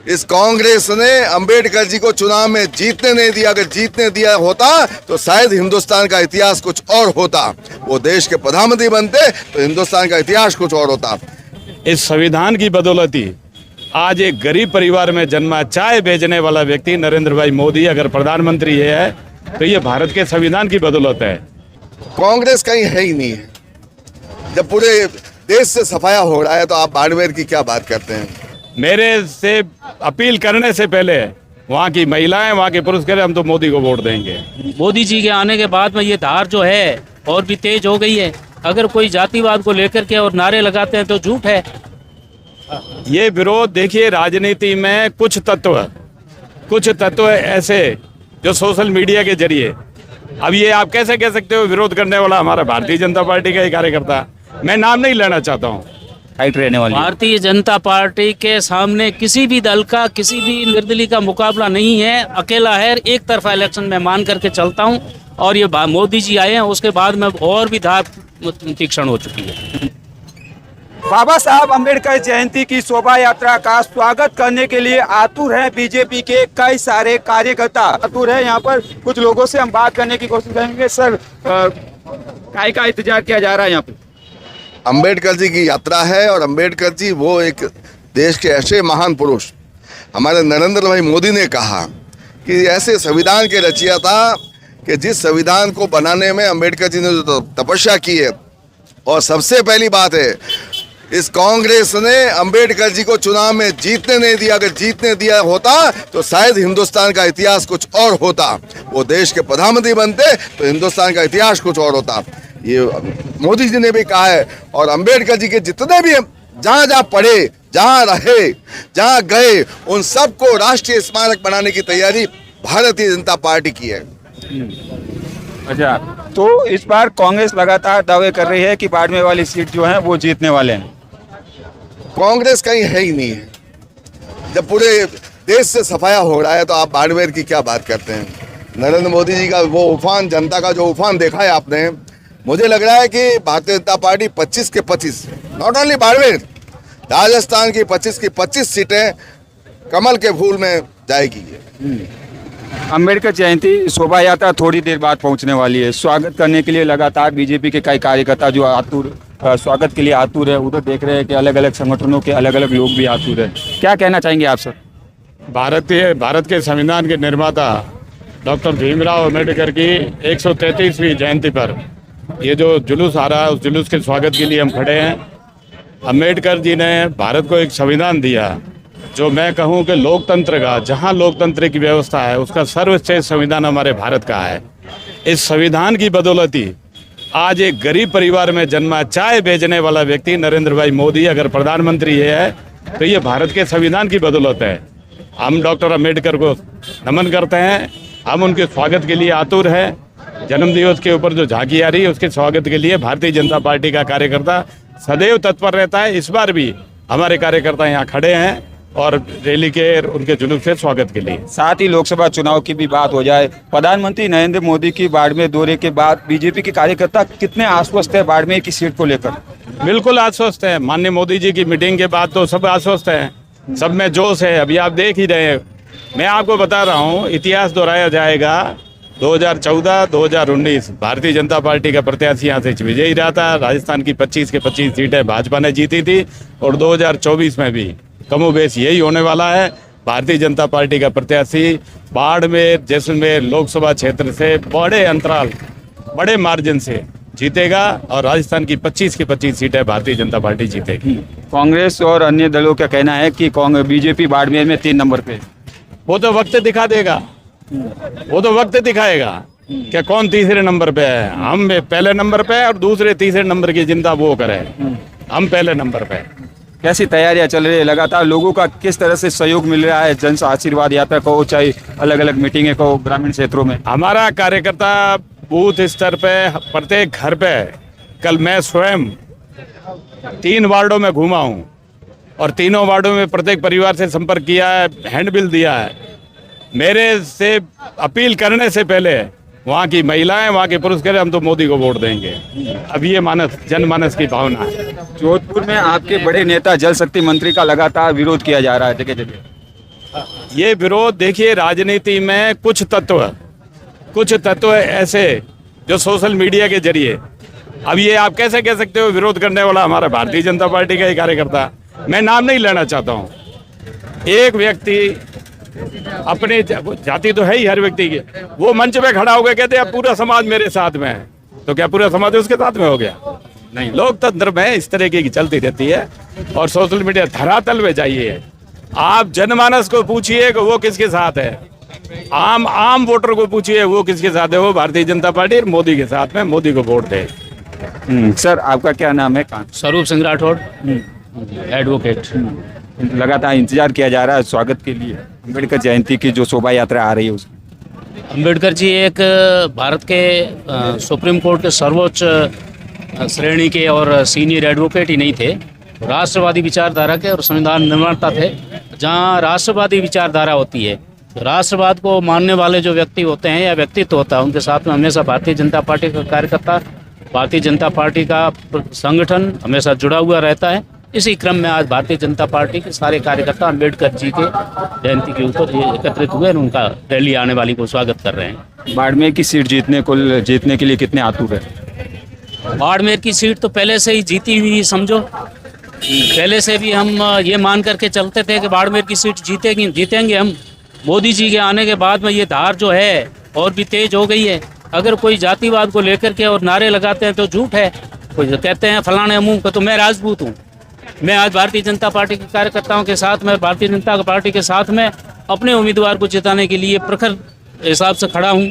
इस कांग्रेस ने अंबेडकर जी को चुनाव में जीतने नहीं दिया। अगर जीतने दिया होता तो शायद हिंदुस्तान का इतिहास कुछ और होता। वो देश के प्रधानमंत्री बनते तो हिंदुस्तान का इतिहास कुछ और होता। इस संविधान की बदौलत ही आज एक गरीब परिवार में जन्मा चाय बेचने वाला व्यक्ति नरेंद्र भाई मोदी अगर प्रधानमंत्री ये है तो ये भारत के संविधान की बदौलत है। कांग्रेस कहीं है ही नहीं है। जब पूरे देश से सफाया हो रहा है तो आप बाड़मेर की क्या बात करते हैं? मेरे से अपील करने से पहले वहाँ की महिलाएं, वहाँ के पुरुष कह रहे हम तो मोदी को वोट देंगे। मोदी जी के आने के बाद में ये धार जो है और भी तेज हो गई है। अगर कोई जातिवाद को लेकर के और नारे लगाते हैं तो झूठ है। ये विरोध देखिए, राजनीति में कुछ तत्व ऐसे जो सोशल मीडिया के जरिए, अब ये आप कैसे कह सकते हो विरोध करने वाला हमारा भारतीय जनता पार्टी का ही कार्यकर्ता, मैं नाम नहीं लेना चाहता हूँ, हाइट रहने वाली। भारतीय जनता पार्टी के सामने किसी भी दल का, किसी भी निर्दलीय का मुकाबला नहीं है, अकेला है। एक तरफा इलेक्शन में मान करके चलता हूँ और ये मोदी जी आए हैं उसके बाद में और भी धार तीक्ष्ण हो चुकी है। बाबा साहब अम्बेडकर जयंती की शोभा यात्रा का स्वागत करने के लिए आतुर हैं बीजेपी के कई सारे कार्यकर्ता। आतुर है यहाँ पर, कुछ लोगों से हम बात करने की कोशिश करेंगे। सर, काय का इंतजार किया जा रहा है यहाँ पे? अंबेडकर जी की यात्रा है और अंबेडकर जी वो एक देश के ऐसे महान पुरुष, हमारे नरेंद्र भाई मोदी ने कहा कि ऐसे संविधान के रचयिता कि जिस संविधान को बनाने में अंबेडकर जी ने जो तपस्या की है। और सबसे पहली बात है, इस कांग्रेस ने अंबेडकर जी को चुनाव में जीतने नहीं दिया। अगर जीतने दिया होता तो शायद हिंदुस्तान का इतिहास कुछ और होता। वो देश के प्रधानमंत्री बनते तो हिंदुस्तान का इतिहास कुछ और होता। ये मोदी जी ने भी कहा है। और अंबेडकर जी के जितने भी जहाँ जहाँ पढ़े, जहाँ रहे, जहाँ गए, उन सबको राष्ट्रीय स्मारक बनाने की तैयारी भारतीय जनता पार्टी की है। अच्छा, तो इस बार कांग्रेस लगातार दावे कर रही है कि बाड़मेर वाली सीट जो है वो जीतने वाले हैं। कांग्रेस कहीं है ही नहीं है। जब पूरे देश से सफाया हो रहा है तो आप बाड़मेर की क्या बात करते हैं? नरेंद्र मोदी जी का वो उफान, जनता का जो उफान देखा है आपने, मुझे लग रहा है कि भारतीय जनता पार्टी 25 के 25, नॉट ओनली बाड़मेर, राजस्थान की 25 की 25 सीटें कमल के फूल में जाएगी। अम्बेडकर जयंती शोभा यात्रा थोड़ी देर बाद पहुंचने वाली है। स्वागत करने के लिए लगातार बीजेपी के कई कार्यकर्ता जो आतुर, स्वागत के लिए आतुर है। उधर देख रहे हैं कि अलग अलग संगठनों के अलग अलग लोग भी आतुर है। क्या कहना चाहेंगे आप सर? भारत के संविधान के निर्माता डॉक्टर भीमराव अम्बेडकर की 133वीं जयंती पर ये जो जुलूस आ रहा है, उस जुलूस के स्वागत के लिए हम खड़े हैं। अम्बेडकर जी ने भारत को एक संविधान दिया जो मैं कहूँ कि लोकतंत्र का, जहाँ लोकतंत्र की व्यवस्था है उसका सर्वश्रेष्ठ संविधान हमारे भारत का है। इस संविधान की बदौलत ही आज एक गरीब परिवार में जन्मा चाय बेचने वाला व्यक्ति नरेंद्र भाई मोदी अगर प्रधानमंत्री ये है तो ये भारत के संविधान की बदौलत है। हम डॉक्टर अम्बेडकर को नमन करते हैं, हम उनके स्वागत के लिए आतुर है। जन्मदिवस के ऊपर जो झांकी आ रही है उसके स्वागत के लिए भारतीय जनता पार्टी का कार्यकर्ता सदैव तत्पर रहता है। इस बार भी हमारे कार्यकर्ता यहाँ खड़े हैं और रैली के उनके जुलूस से स्वागत के लिए। साथ ही लोकसभा चुनाव की भी बात हो जाए। प्रधानमंत्री नरेंद्र मोदी की बाड़मेर दौरे के बाद बीजेपी के कार्यकर्ता कितने आश्वस्त है बाड़मेर की सीट को लेकर? बिल्कुल आश्वस्त है। माननीय मोदी जी की मीटिंग के बाद तो सब आश्वस्त हैं, सब में जोश है। अभी आप देख ही रहे हैं, मैं आपको बता रहा हूँ, इतिहास दोहराया जाएगा। 2014-2019 भारतीय जनता पार्टी का प्रत्याशी यहाँ से विजयी रहा था। राजस्थान की 25 के 25 सीटें भाजपा ने जीती थी और 2024 में भी कमोबेश यही होने वाला है। भारतीय जनता पार्टी का प्रत्याशी बाड़मेर, जैसलमेर लोकसभा क्षेत्र से बड़े अंतराल, बड़े मार्जिन से जीतेगा और राजस्थान की 25 की 25 सीटें भारतीय जनता पार्टी जीतेगी। कांग्रेस और अन्य दलों का कहना है कि बीजेपी बाड़मेर में 3 नंबर पे। वो तो वक्त दिखा देगा, वो तो वक्त दिखाएगा कि कौन तीसरे नंबर पे है। हम पहले नंबर पे और दूसरे तीसरे नंबर की चिंता वो करें, हम पहले नंबर पे। कैसी तैयारियां चल रही है? लगातार लोगों का किस तरह से सहयोग मिल रहा है? जन आशीर्वाद यात्रा को, चाहे अलग अलग मीटिंगें को ग्रामीण क्षेत्रों में। हमारा कार्यकर्ता बूथ स्तर पे, प्रत्येक घर पे, कल मैं स्वयं 3 वार्डों में घूमा हूँ और तीनों वार्डों में प्रत्येक परिवार से संपर्क किया है, हैंडबिल दिया है। मेरे से अपील करने से पहले वहाँ की महिलाएं, वहाँ के पुरुष कह रहे हम तो मोदी को वोट देंगे। अब ये जनमानस की भावना है। जोधपुर में आपके बड़े नेता जल शक्ति मंत्री का लगातार विरोध किया जा रहा है जगह जगह। ये विरोध देखिए, राजनीति में कुछ तत्व ऐसे जो सोशल मीडिया के जरिए, अब ये आप कैसे कह सकते हो विरोध करने वाला हमारा भारतीय जनता पार्टी का ही कार्यकर्ता, मैं नाम नहीं लेना चाहता हूँ। एक व्यक्ति अपने जाति तो है ही हर व्यक्ति की, वो मंच पे खड़ा हो गया कहते अब पूरा समाज मेरे साथ में है, तो क्या पूरा समाज उसके साथ में हो गया? नहीं, लोकतंत्र में इस तरह की चलती रहती है। और सोशल मीडिया धरातल में जाइए, आप जनमानस को पूछिए कि वो किसके साथ है, आम वोटर को पूछिए वो किसके साथ है, वो भारतीय जनता पार्टी और मोदी के साथ में, मोदी को वोट दे। सर आपका क्या नाम है? स्वरूप सिंह राठौड़, एडवोकेट। लगातार इंतजार किया जा रहा है स्वागत के लिए अम्बेडकर जयंती की जो शोभा यात्रा आ रही है उसकी। अम्बेडकर जी एक भारत के सुप्रीम कोर्ट के सर्वोच्च श्रेणी के और सीनियर एडवोकेट ही नहीं थे, राष्ट्रवादी विचारधारा के और संविधान निर्माता थे। जहाँ राष्ट्रवादी विचारधारा होती है, तो राष्ट्रवाद को मानने वाले जो व्यक्ति होते हैं या व्यक्तित्व होता है, उनके साथ में हमेशा भारतीय जनता पार्टी का कार्यकर्ता, भारतीय जनता पार्टी का संगठन हमेशा जुड़ा हुआ रहता है। इसी क्रम में आज भारतीय जनता पार्टी के सारे कार्यकर्ता अम्बेडकर जी के जयंती के ऊपर एकत्रित हुए और उनका रैली आने वाली को स्वागत कर रहे हैं। बाड़मेर की सीट जीतने के लिए कितने आतुर है? बाड़मेर की सीट तो पहले से ही जीती हुई समझो, पहले से भी हम ये मान करके चलते थे कि बाड़मेर की सीट जीतेंगे हम। मोदी जी के आने के बाद में ये धार जो है और भी तेज हो गई है। अगर कोई जातिवाद को लेकर के और नारे लगाते हैं तो झूठ है। कोई कहते हैं फलाने मुंह को, तो मैं राजपूत हूँ, मैं आज भारतीय जनता पार्टी के कार्यकर्ताओं के साथ में, भारतीय जनता पार्टी के साथ में अपने उम्मीदवार को जिताने के लिए प्रखर हिसाब से खड़ा हूँ।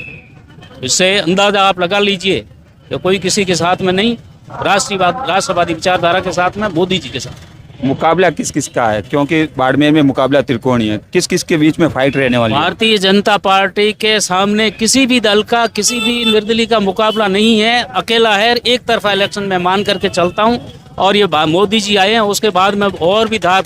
इससे अंदाजा आप लगा लीजिए कि कोई किसी के साथ में नहीं, राष्ट्रवादी विचारधारा के साथ में, मोदी जी के साथ। मुकाबला किस किस का है? क्योंकि बाड़मेर में मुकाबला त्रिकोणीय है, किस किस के बीच में फाइट रहने वाली है? भारतीय जनता पार्टी के सामने किसी भी दल का, किसी भी निर्दलीय का मुकाबला नहीं है। अकेला है, एक तरफा इलेक्शन में मान करके चलता हूँ। और ये मोदी जी आए हैं उसके बाद में और भी धार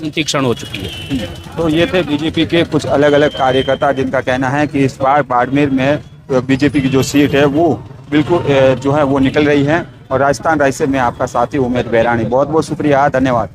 तीक्ष्ण हो चुकी है। तो ये थे बीजेपी के कुछ अलग अलग कार्यकर्ता जिनका कहना है कि इस बार बाड़मेर में बीजेपी की जो सीट है वो बिल्कुल जो है वो निकल रही है। और राजस्थान राइफल में आपका साथी उमेद बैरानी, बहुत बहुत शुक्रिया, धन्यवाद।